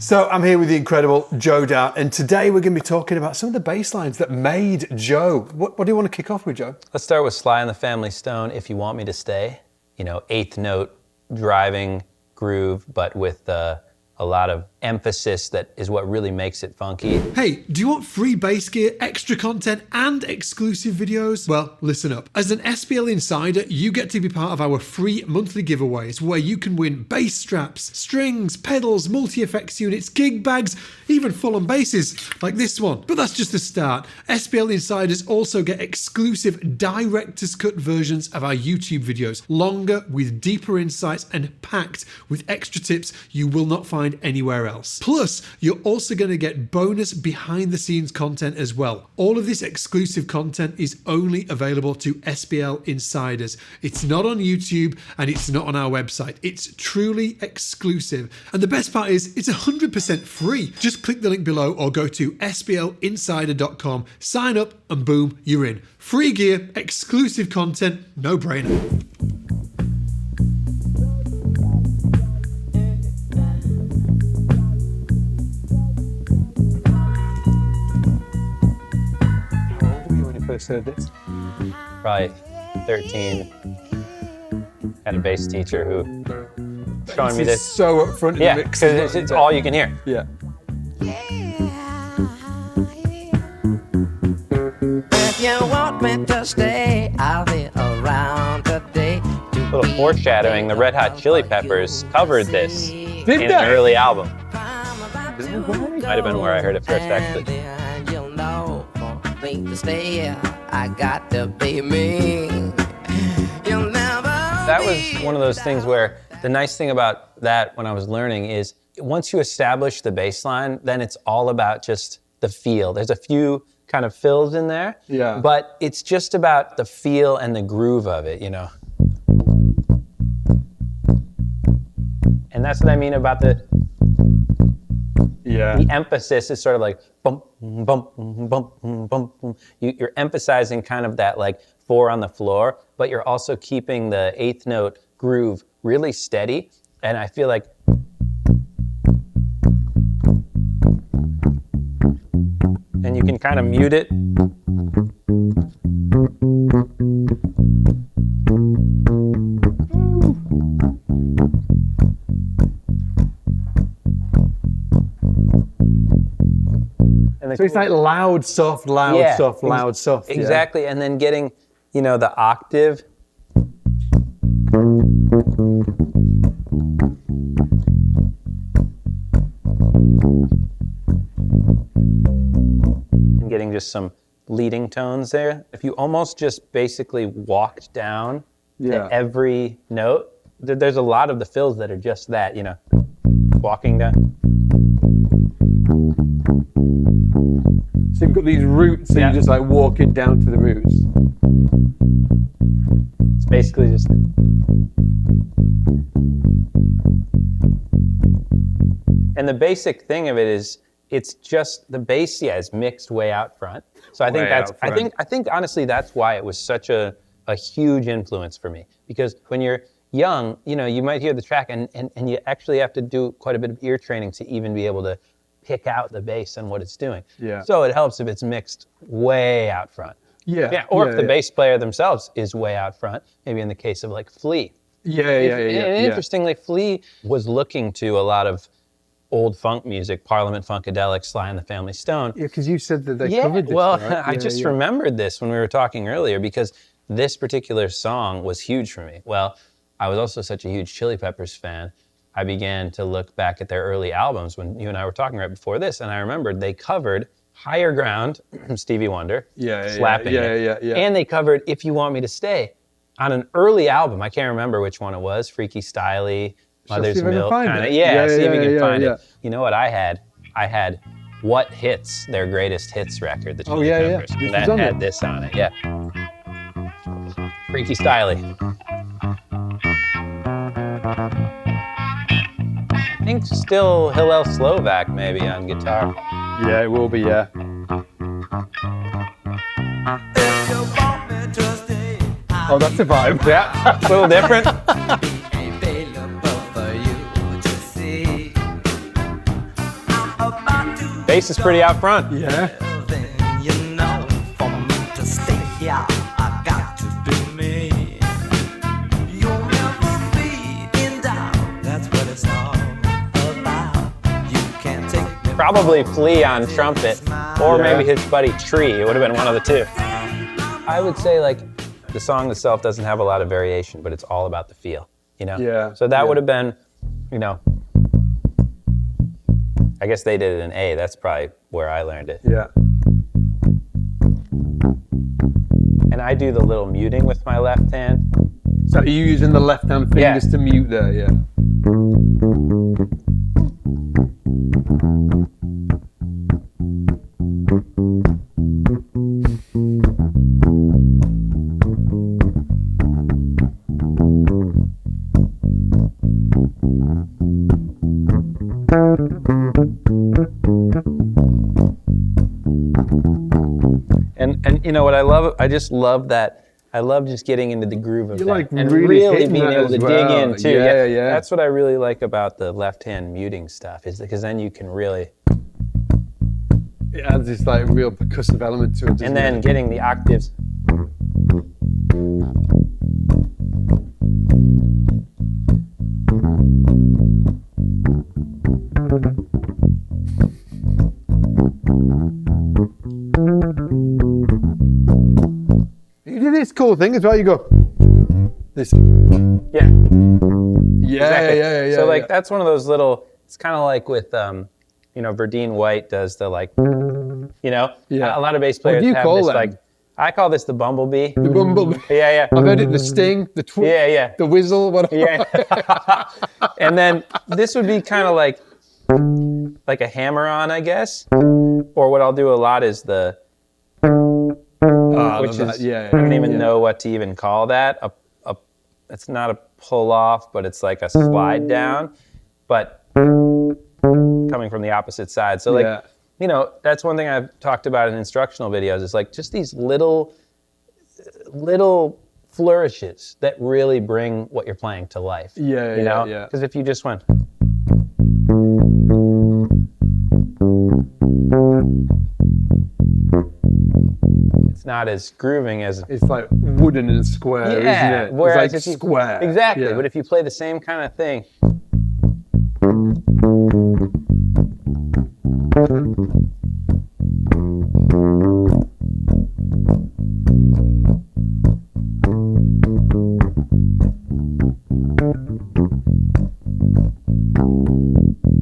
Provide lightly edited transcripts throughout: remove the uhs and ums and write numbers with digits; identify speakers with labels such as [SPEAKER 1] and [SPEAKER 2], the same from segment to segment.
[SPEAKER 1] So I'm here with the incredible Joe Dowd, and today we're going to be talking about some of the bass lines that made Joe. What do you want to kick off with, Joe?
[SPEAKER 2] Let's start with Sly and the Family Stone, If You Want Me to Stay. You know, eighth note, driving groove, but with a lot of emphasis that is what really makes it funky.
[SPEAKER 1] Hey, do you want free bass gear, extra content, and exclusive videos? Well, listen up. As an SPL Insider, you get to be part of our free monthly giveaways where you can win bass straps, strings, pedals, multi-effects units, gig bags, even full-on basses like this one. But that's just the start. SPL Insiders also get exclusive director's cut versions of our YouTube videos, longer with deeper insights and packed with extra tips you will not find anywhere else. Plus, you're also going to get bonus behind the scenes content as well. All of this exclusive content is only available to SPL Insiders. It's not on YouTube and it's not on our website. It's truly exclusive. And the best part is it's 100% free. Just click the link below or go to splinsider.com, sign up and boom, you're in. Free gear, exclusive content, no brainer.
[SPEAKER 2] First heard this? Probably 13. Had a bass teacher who showing me this.
[SPEAKER 1] So up front in the mix.
[SPEAKER 2] Yeah, because it's all you can hear.
[SPEAKER 1] Yeah.
[SPEAKER 3] If you want me to stay, I'll be around today.
[SPEAKER 2] A little foreshadowing, the Red Hot Chili Peppers covered this in
[SPEAKER 1] they?
[SPEAKER 2] an early album. Might have been where I heard it first, actually.
[SPEAKER 3] To stay, I got to be me. You'll never.
[SPEAKER 2] That was one of those things where the nice thing about that when I was learning is once you establish the bass line, then it's all about just the feel. There's a few kind of fills in there,
[SPEAKER 1] yeah,
[SPEAKER 2] but it's just about the feel and the groove of it, you know. And that's what I mean about the emphasis is sort of like bump, bump, bump, bump, bump. You're emphasizing kind of that like 4 on the floor, but you're also keeping the 8th note groove really steady. And I feel like and you can kind of mute it.
[SPEAKER 1] So it's like loud, soft, loud, soft, loud, soft.
[SPEAKER 2] Exactly, yeah. And then getting, you know, the octave. And getting just some leading tones there. If you almost just basically walked down to every note, there's a lot of the fills that are just that, you know, walking down.
[SPEAKER 1] So you've got these roots, so you're just like walking down to the roots.
[SPEAKER 2] It's basically just. And the basic thing of it is, it's just the bass, is mixed way out front. So I think I think honestly that's why it was such a huge influence for me. Because when you're young, you know, you might hear the track and you actually have to do quite a bit of ear training to even be able to pick out the bass and what it's doing. Yeah. So it helps if it's mixed way out front. Yeah. Or if the bass player themselves is way out front, maybe in the case of like Flea. And interestingly, Flea was looking to a lot of old funk music, Parliament Funkadelic, Sly and the Family Stone.
[SPEAKER 1] Yeah, because you said that they covered this.
[SPEAKER 2] Well,
[SPEAKER 1] right?
[SPEAKER 2] I just remembered this when we were talking earlier because this particular song was huge for me. Well, I was also such a huge Chili Peppers fan. I began to look back at their early albums when you and I were talking right before this, and I remembered they covered Higher Ground, Stevie Wonder, slapping it. And they covered If You Want Me to Stay on an early album. I can't remember which one it was, Freaky Styley, Mother's Milk. See if you can find it. You know what I had? I had What Hits, their greatest hits record, the Chili Peppers. And that had this on it, Freaky Styley. I think still Hillel Slovak maybe on guitar.
[SPEAKER 1] Yeah, it will be, yeah. Oh, that's a vibe.
[SPEAKER 2] Yeah, a little different. Bass is pretty out front.
[SPEAKER 1] Yeah.
[SPEAKER 3] Then you know, for me to stay here, I got to be me. You'll never be in doubt. That's what it's all about. You can't take me.
[SPEAKER 2] Probably Flea on trumpet, or maybe his buddy Tree. It would have been one of the two. I would say like the song itself doesn't have a lot of variation, but it's all about the feel, you know?
[SPEAKER 1] Yeah.
[SPEAKER 2] So that would have been, you know, I guess they did it in A. That's probably where I learned it.
[SPEAKER 1] Yeah.
[SPEAKER 2] And I do the little muting with my left hand.
[SPEAKER 1] So are you using the left hand fingers to mute there? Yeah.
[SPEAKER 2] And you know what I love? I just love that. I love just getting into the groove of
[SPEAKER 1] You
[SPEAKER 2] that.
[SPEAKER 1] like
[SPEAKER 2] and
[SPEAKER 1] really
[SPEAKER 2] being able to dig in too.
[SPEAKER 1] Yeah.
[SPEAKER 2] That's what I really like about the left hand muting stuff, is because then you can really,
[SPEAKER 1] It adds this like real percussive element to it.
[SPEAKER 2] and then getting the octaves.
[SPEAKER 1] You do this cool thing as well. You go. This.
[SPEAKER 2] Yeah.
[SPEAKER 1] Yeah,
[SPEAKER 2] Exactly.
[SPEAKER 1] yeah.
[SPEAKER 2] So like that's one of those little. It's kind of like with you know, Verdine White does the like, you know.
[SPEAKER 1] Yeah.
[SPEAKER 2] A lot of bass players
[SPEAKER 1] do you
[SPEAKER 2] have
[SPEAKER 1] call
[SPEAKER 2] this
[SPEAKER 1] them?
[SPEAKER 2] like. I call this the bumblebee.
[SPEAKER 1] The bumblebee.
[SPEAKER 2] Yeah.
[SPEAKER 1] I've heard it. The sting. The
[SPEAKER 2] Yeah.
[SPEAKER 1] The whistle. Whatever.
[SPEAKER 2] Yeah. And then this would be kind of like a hammer-on, I guess. Or what I'll do a lot is the, which is, I don't even know what to even call that. It's not a pull-off, but it's like a slide down, but coming from the opposite side. So like, you know, that's one thing I've talked about in instructional videos, is like just these little flourishes that really bring what you're playing to life.
[SPEAKER 1] Yeah,
[SPEAKER 2] you know?
[SPEAKER 1] yeah.
[SPEAKER 2] Because if you just went, it's not as grooving as.
[SPEAKER 1] It's like wooden and square, isn't it?
[SPEAKER 2] Whereas
[SPEAKER 1] it's
[SPEAKER 2] if
[SPEAKER 1] like square.
[SPEAKER 2] Exactly.
[SPEAKER 1] Yeah.
[SPEAKER 2] But if you play the same kind of thing.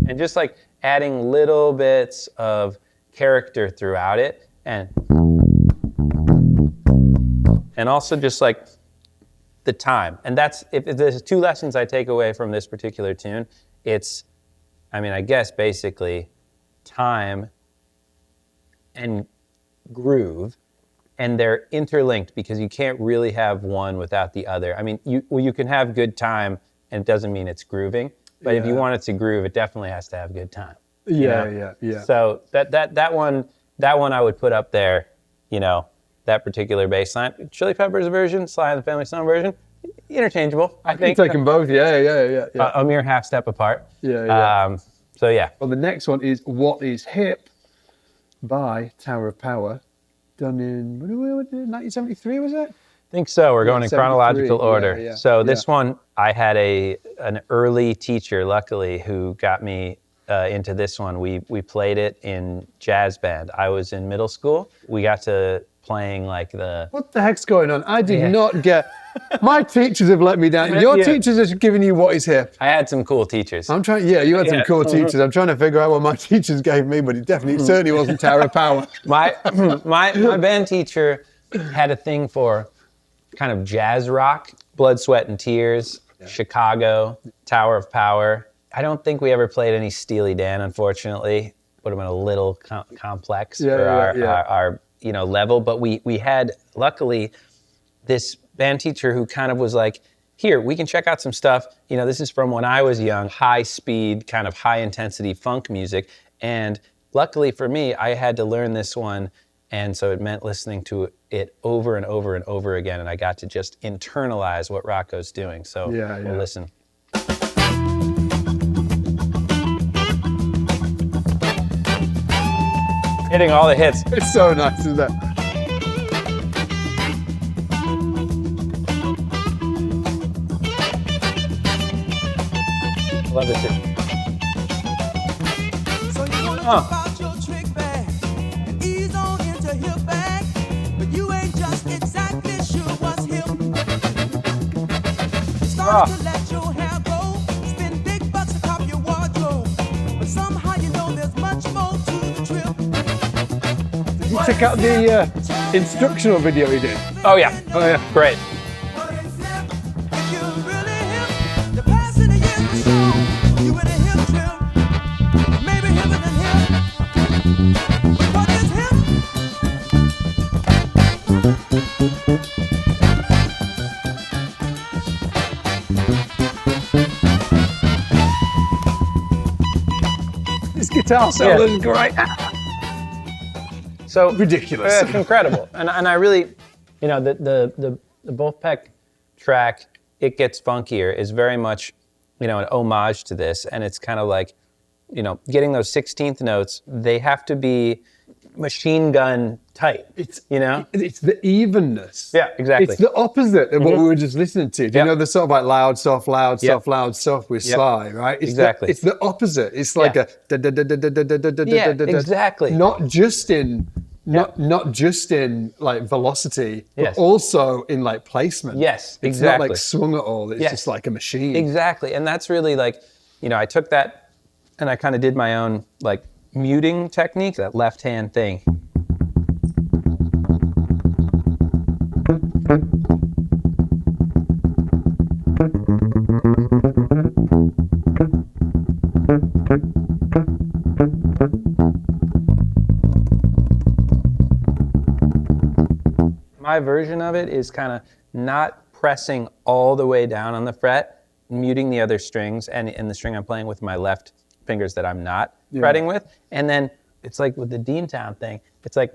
[SPEAKER 2] And just like adding little bits of character throughout it, and also just like the time. And that's, if there's two lessons I take away from this particular tune, it's, I mean, I guess basically time and groove, and they're interlinked because you can't really have one without the other. I mean, you can have good time and it doesn't mean it's grooving, but if you want it to groove, it definitely has to have good time.
[SPEAKER 1] Yeah.
[SPEAKER 2] So that one I would put up there, you know, that particular bass line. Chili Peppers version, Sly and the Family Stone version, interchangeable. I think.
[SPEAKER 1] Take them both. Yeah.
[SPEAKER 2] A mere half step apart.
[SPEAKER 1] Yeah.
[SPEAKER 2] So yeah.
[SPEAKER 1] Well, the next one is What Is Hip by Tower of Power, done in 1973, was it?
[SPEAKER 2] I think so. We're going in chronological
[SPEAKER 1] 73.
[SPEAKER 2] order.
[SPEAKER 1] Yeah.
[SPEAKER 2] So this one, I had an early teacher, luckily, who got me into this one. We played it in jazz band. I was in middle school. We got to playing like the...
[SPEAKER 1] What the heck's going on? I did not get... My teachers have let me down. Your teachers are giving you What Is Hip.
[SPEAKER 2] I had some cool teachers.
[SPEAKER 1] I'm trying... Yeah, you had some cool teachers. I'm trying to figure out what my teachers gave me, but it certainly wasn't Tower of Power.
[SPEAKER 2] My band teacher had a thing for kind of jazz rock, Blood, Sweat, and Tears, Chicago, Tower of Power. I don't think we ever played any Steely Dan, unfortunately. Would have been a little complex for our level. But we had, luckily, this band teacher who kind of was like, here, we can check out some stuff. You know, this is from when I was young, high speed, kind of high intensity funk music. And luckily for me, I had to learn this one. And so it meant listening to it over and over and over again. And I got to just internalize what Rocco's doing. So we'll listen. hitting all the hits.
[SPEAKER 1] It's so nice, isn't it?
[SPEAKER 2] Love it too.
[SPEAKER 3] So you wanna
[SPEAKER 2] Huh.
[SPEAKER 3] whip out your trick bag and ease on into hip bag, but you ain't just exactly sure what's hip. You started to let your hair grow, spend big bucks to cop your wardrobe, but somehow you know there's much more to the trip.
[SPEAKER 1] You check out the instructional video he did.
[SPEAKER 2] Oh yeah.
[SPEAKER 1] Oh yeah.
[SPEAKER 2] Great.
[SPEAKER 3] What is hip? If you're really hip, the past in the years will show you in a hip trip. Maybe hipper than hip. What is hip?
[SPEAKER 1] This guitar solo is great.
[SPEAKER 2] So
[SPEAKER 1] Ridiculous.
[SPEAKER 2] It's incredible, and I really, you know, the Vulfpeck track, It Gets Funkier, is very much, you know, an homage to this, and it's kind of like, you know, getting those 16th notes. They have to be machine gun tight. You know.
[SPEAKER 1] It's the evenness.
[SPEAKER 2] Yeah, exactly.
[SPEAKER 1] It's the opposite of what we were just listening to. Do you
[SPEAKER 2] Yep.
[SPEAKER 1] know the sort of like loud, soft, loud,
[SPEAKER 2] Yep.
[SPEAKER 1] soft, loud, soft with
[SPEAKER 2] Yep.
[SPEAKER 1] Sly, right? It's
[SPEAKER 2] Exactly.
[SPEAKER 1] it's the opposite. It's like
[SPEAKER 2] Yeah.
[SPEAKER 1] a da da da da da da da da da
[SPEAKER 2] Yeah,
[SPEAKER 1] da da.
[SPEAKER 2] exactly.
[SPEAKER 1] Not just in not just in like velocity, but
[SPEAKER 2] Yes.
[SPEAKER 1] also in like placement.
[SPEAKER 2] Yes,
[SPEAKER 1] It's
[SPEAKER 2] exactly.
[SPEAKER 1] not like swung at all. It's
[SPEAKER 2] Yes.
[SPEAKER 1] just like a machine.
[SPEAKER 2] Exactly, and that's really like, you know, I took that and I kind of did my own like muting technique, that left hand thing. My version of it is kind of not pressing all the way down on the fret, muting the other strings, and in the string I'm playing with my left fingers that I'm not fretting with. And then it's like with the Deantown thing, it's like,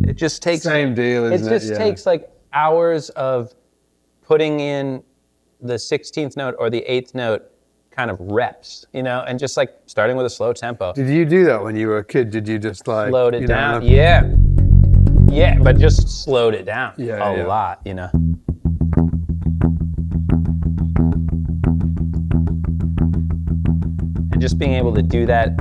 [SPEAKER 2] it just takes
[SPEAKER 1] Same deal, isn't it?
[SPEAKER 2] It just takes like hours of putting in the 16th note or the 8th note kind of reps, you know, and just like starting with a slow tempo.
[SPEAKER 1] Did you do that when you were a kid? Did you just like
[SPEAKER 2] Slowed it
[SPEAKER 1] you know,
[SPEAKER 2] down. Yeah, but just slowed it down a lot, you know. And just being able to do that.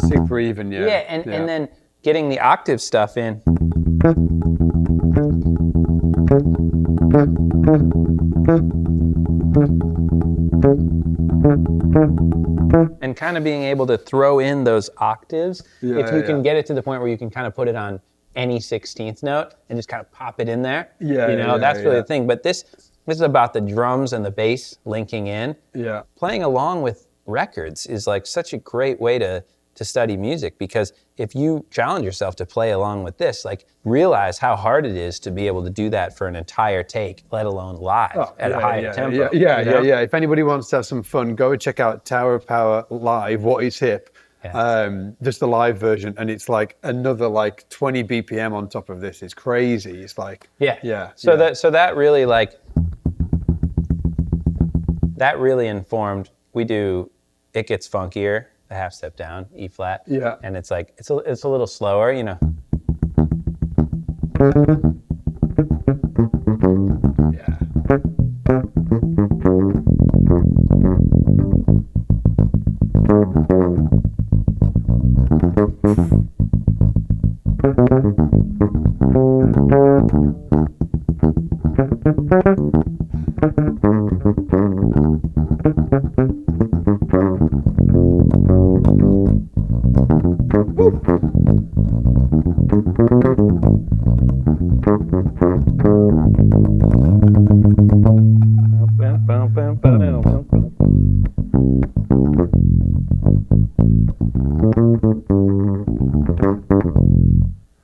[SPEAKER 1] super even,
[SPEAKER 2] Yeah, and then getting the octave stuff in. And kind of being able to throw in those octaves. If you can get it to the point where you can kind of put it on any 16th note and just kind of pop it in there. That's really the thing. But this is about the drums and the bass linking in.
[SPEAKER 1] Yeah.
[SPEAKER 2] Playing along with records is like such a great way to study music, because if you challenge yourself to play along with this, like realize how hard it is to be able to do that for an entire take, let alone live at a high tempo.
[SPEAKER 1] Yeah. If anybody wants to have some fun, go and check out Tower of Power live. What is hip? Just the live version, and it's like another like 20 BPM on top of this. It's crazy. It's like
[SPEAKER 2] So that really like that really informed. We do It Gets Funkier, the half step down, E flat.
[SPEAKER 1] Yeah.
[SPEAKER 2] And it's like it's a little slower, you know.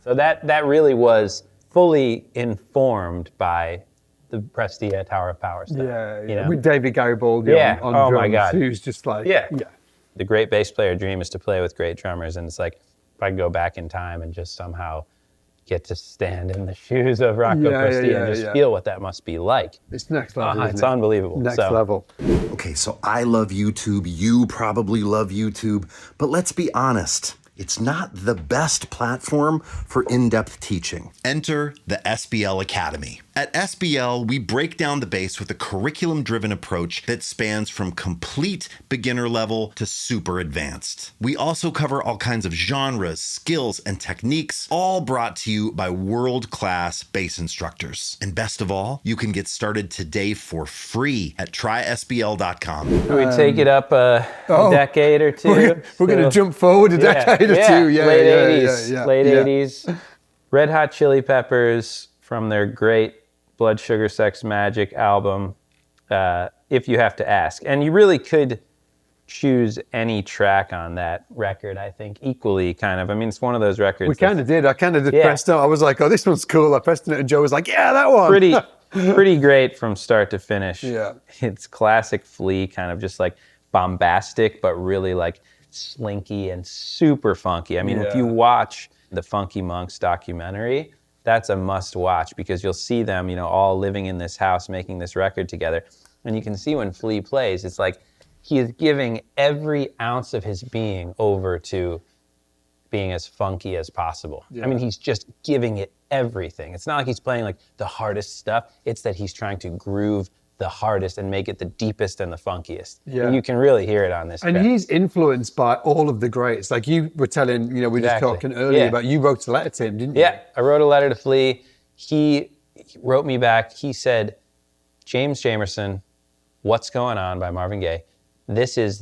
[SPEAKER 2] So that really was fully informed by the Prestia Tower of Power stuff.
[SPEAKER 1] Yeah.
[SPEAKER 2] You know?
[SPEAKER 1] With David Garibaldi on
[SPEAKER 2] Oh
[SPEAKER 1] drums,
[SPEAKER 2] my God.
[SPEAKER 1] who's just like
[SPEAKER 2] The great bass player dream is to play with great drummers, and it's like if I could go back in time and just somehow get to stand in the shoes of Rocco Prestia and just feel what that must be like.
[SPEAKER 1] It's next level.
[SPEAKER 2] It's unbelievable.
[SPEAKER 1] Next level.
[SPEAKER 4] Okay, so I love YouTube. You probably love YouTube. But let's be honest. It's not the best platform for in-depth teaching. Enter the SBL Academy. At SBL, we break down the bass with a curriculum-driven approach that spans from complete beginner level to super advanced. We also cover all kinds of genres, skills, and techniques, all brought to you by world-class bass instructors. And best of all, you can get started today for free at trysbl.com.
[SPEAKER 2] Can we take it up a decade or two?
[SPEAKER 1] We're going to jump forward a decade or two.
[SPEAKER 2] Late 80s. Late 80s. Red Hot Chili Peppers from their great Blood Sugar Sex Magic album, If You Have to Ask. And you really could choose any track on that record, I think, equally kind of. I mean, it's one of those records.
[SPEAKER 1] We kind of did. I kind of just pressed it. I was like, oh, this one's cool. I pressed it and Joe was like, yeah, that one.
[SPEAKER 2] Pretty great from start to finish.
[SPEAKER 1] Yeah.
[SPEAKER 2] It's classic Flea, kind of just like bombastic, but really like slinky and super funky. I mean, if you watch the Funky Monks documentary, that's a must watch because you'll see them, all living in this house making this record together. And you can see when Flea plays, it's like he is giving every ounce of his being over to being as funky as possible. I mean, he's just giving it everything. It's not like he's playing like the hardest stuff. It's that he's trying to groove the hardest and make it the deepest and the funkiest. Yeah. And you can really hear it on this track.
[SPEAKER 1] And he's influenced by all of the greats. Like you were telling, we were just talking earlier about you wrote a letter to him, didn't you?
[SPEAKER 2] Yeah, I wrote a letter to Flea. He wrote me back. He said, James Jamerson, What's Going On by Marvin Gaye. This is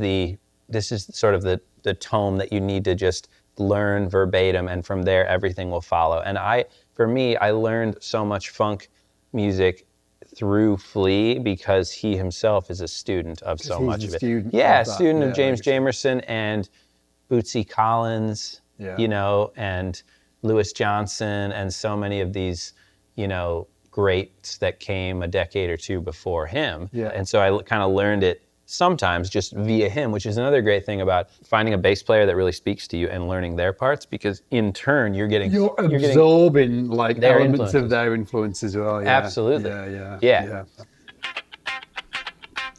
[SPEAKER 2] sort of the tome that you need to just learn verbatim, and from there everything will follow. And for me, I learned so much funk music through Flea because he himself is a student of so much of it. Student of James Jamerson and Bootsy Collins, and Louis Johnson, and so many of these, greats that came a decade or two before him. Yeah. And so I kind of learned it sometimes just via him, which is another great thing about finding a bass player that really speaks to you and learning their parts, because in turn you're
[SPEAKER 1] absorbing like elements of their influence as well. Yeah.
[SPEAKER 2] Absolutely. Yeah.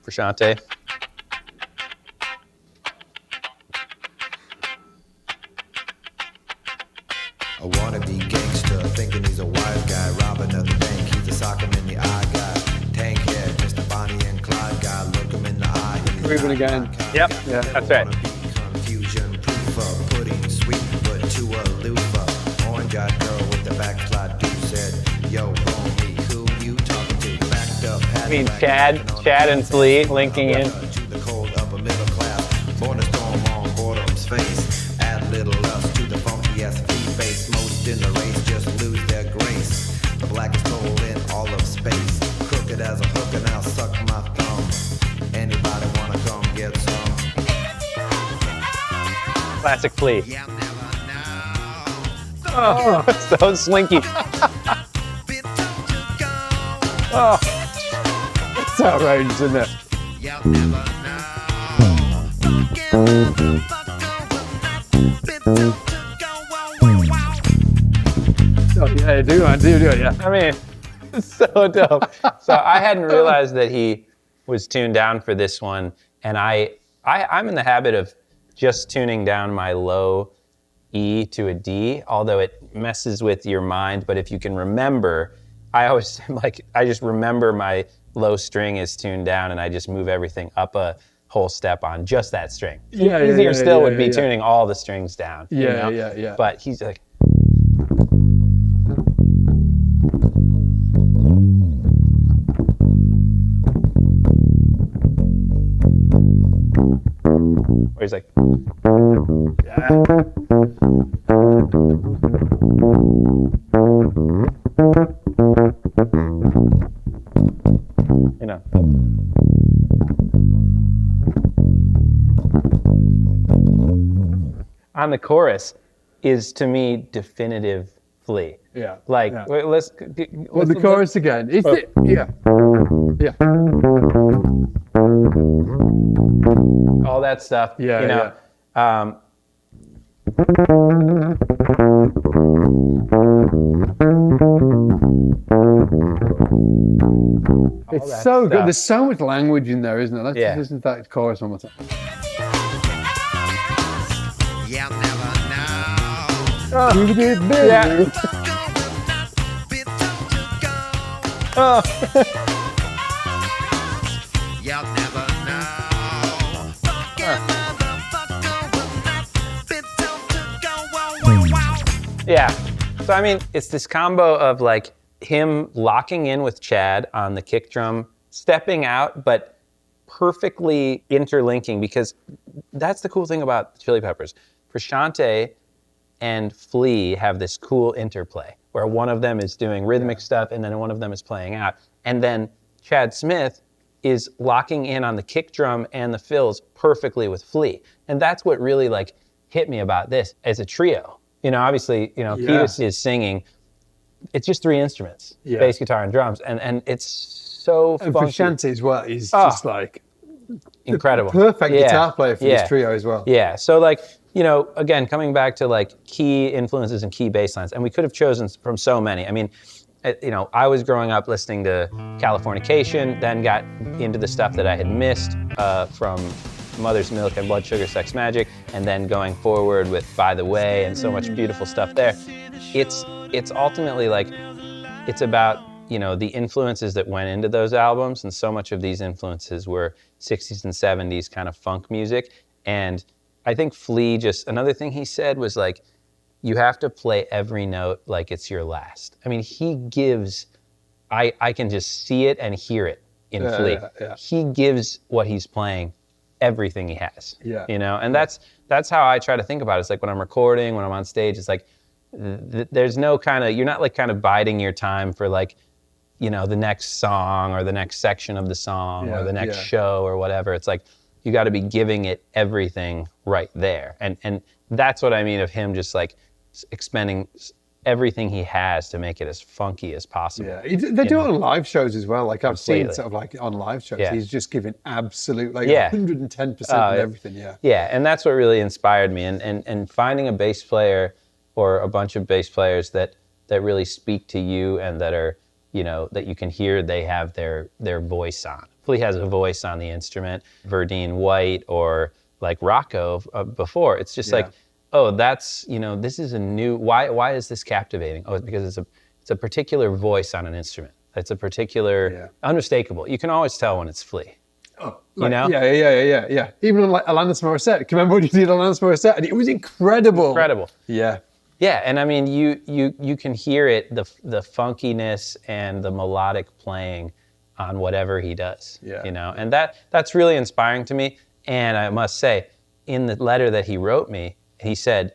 [SPEAKER 2] Frusciante.
[SPEAKER 5] A wannabe gangster thinking he's a wise guy, robbing at the bank, he's a sock him in the eye guy. Tank head, Mr. Bonnie and Clyde guy, look him in the eye.
[SPEAKER 1] Grooving again.
[SPEAKER 2] Yep, that's right.
[SPEAKER 5] Confusion, proof pudding, sweet but too aloof. Orange-eyed girl with the backslide dude said, yo, homie, who you talking to? Backed up,
[SPEAKER 2] I mean, Chad and Flea linking in.
[SPEAKER 5] To the cold of a middle class, born to storm on boredom's face. Add little lust to the funky ass face. Most in the race just lose their grace. The blackest hole in all of space. Crooked as a hook and I'll suck my thumb. Anybody wanna come get some?
[SPEAKER 2] Classic Flea. Oh, so slinky.
[SPEAKER 1] Oh, it's outrageous, isn't it? Oh yeah, I do it, yeah.
[SPEAKER 2] I mean, it's so dope. So I hadn't realized that he was tuned down for this one, and I'm in the habit of just tuning down my low E to a D, although it messes with your mind. But if you can remember, I just remember my low string is tuned down, and I just move everything up a whole step on just that string. Easier still would be tuning all the strings down.
[SPEAKER 1] Yeah.
[SPEAKER 2] But he's like. Where he's like, on the chorus is to me definitive Flea.
[SPEAKER 1] Yeah.
[SPEAKER 2] Like, let's
[SPEAKER 1] the chorus again. Is it? Yeah.
[SPEAKER 2] All that stuff.
[SPEAKER 6] It's so good.
[SPEAKER 2] stuff.
[SPEAKER 6] There's so much language in there, isn't there? Let's
[SPEAKER 2] Yeah.
[SPEAKER 6] just listen to that chorus one more time.
[SPEAKER 5] You'll never know.
[SPEAKER 2] Yeah. Oh.
[SPEAKER 5] You'll never know. Fucking motherfucker will not be told to go. Wow, wow, wow.
[SPEAKER 2] Yeah. So I mean, it's this combo of like him locking in with Chad on the kick drum, stepping out, but perfectly interlinking, because that's the cool thing about the Chili Peppers. Frusciante and Flea have this cool interplay where one of them is doing rhythmic stuff and then one of them is playing out. And then Chad Smith is locking in on the kick drum and the fills perfectly with Flea. And that's what really like hit me about this as a trio. You know, obviously, you know, Kiedis is singing. It's just 3 instruments, bass, guitar, and drums. And it's so
[SPEAKER 6] And
[SPEAKER 2] funky.
[SPEAKER 6] Frusciante as well, he's just like
[SPEAKER 2] Incredible.
[SPEAKER 6] perfect guitar player for this trio as well.
[SPEAKER 2] Yeah, so like, you know, again, coming back to like key influences and key bass lines, and we could have chosen from so many. I mean, you know, I was growing up listening to Californication, then got into the stuff that I had missed from Mother's Milk and Blood Sugar Sex Magic, and then going forward with By the Way and so much beautiful stuff there. It's ultimately like, it's about, you know, the influences that went into those albums, and so much of these influences were 60s and 70s kind of funk music. And I think Flea, just another thing he said was like, you have to play every note like it's your last. I mean, he gives, I can just see it and hear it in Flea. He gives what he's playing everything he has. You know, and that's how I try to think about it. It's like when I'm recording, when I'm on stage, it's like, there's no kind of, you're not like kind of biding your time for like, you know, the next song or the next section of the song or the next show or whatever. It's like, you got to be giving it everything right there. And that's what I mean of him just like expending everything he has to make it as funky as possible.
[SPEAKER 6] Yeah, they do it on live shows as well. Like I've seen sort of like on live shows, he's just giving absolute like 110% of everything.
[SPEAKER 2] Yeah, and that's what really inspired me. And finding a bass player or a bunch of bass players that really speak to you and that are, you know, that you can hear they have their voice on. Flea has a voice on the instrument. Verdine White or like Rocco before. It's just like, oh, that's, you know, this is a new, why is this captivating? Oh, it's because it's a particular voice on an instrument. It's a particular, unmistakable. You can always tell when it's Flea.
[SPEAKER 6] Oh,
[SPEAKER 2] like, you know?
[SPEAKER 6] Yeah. Even on like Alanis Morissette. Can you remember when you did Alanis Morissette? And it was incredible.
[SPEAKER 2] Incredible.
[SPEAKER 6] Yeah.
[SPEAKER 2] Yeah, and I mean, you can hear it, the funkiness and the melodic playing on whatever he does. You know, and that's really inspiring to me. And I must say, in the letter that he wrote me, he said,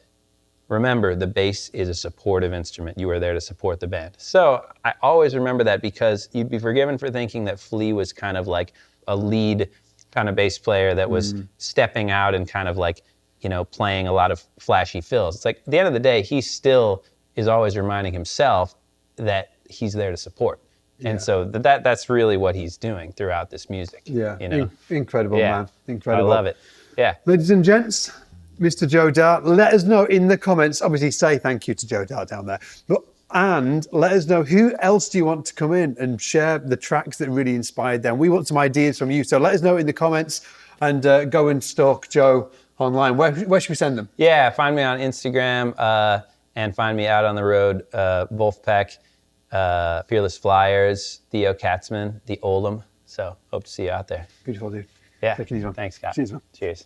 [SPEAKER 2] remember, the bass is a supportive instrument. You are there to support the band. So I always remember that, because you'd be forgiven for thinking that Flea was kind of like a lead kind of bass player that was stepping out and kind of like, you know, playing a lot of flashy fills. It's like, at the end of the day, he still is always reminding himself that he's there to support. And so that's really what he's doing throughout this music.
[SPEAKER 6] Yeah,
[SPEAKER 2] you know?
[SPEAKER 6] Incredible, man. Incredible.
[SPEAKER 2] I love it. Yeah.
[SPEAKER 6] Ladies and gents, Mr. Joe Dart, let us know in the comments. Obviously, say thank you to Joe Dart down there. And let us know, who else do you want to come in and share the tracks that really inspired them? We want some ideas from you. So let us know in the comments, and go and stalk Joe online. Where should we send them?
[SPEAKER 2] Yeah, find me on Instagram and find me out on the road, Vulfpeck, Fearless Flyers, Theo Katzman, The Oldham. So hope to see you out there.
[SPEAKER 6] Beautiful, dude.
[SPEAKER 2] Yeah.
[SPEAKER 6] Take it easy, man.
[SPEAKER 2] Thanks, Scott.
[SPEAKER 6] Cheers, man.
[SPEAKER 2] Cheers.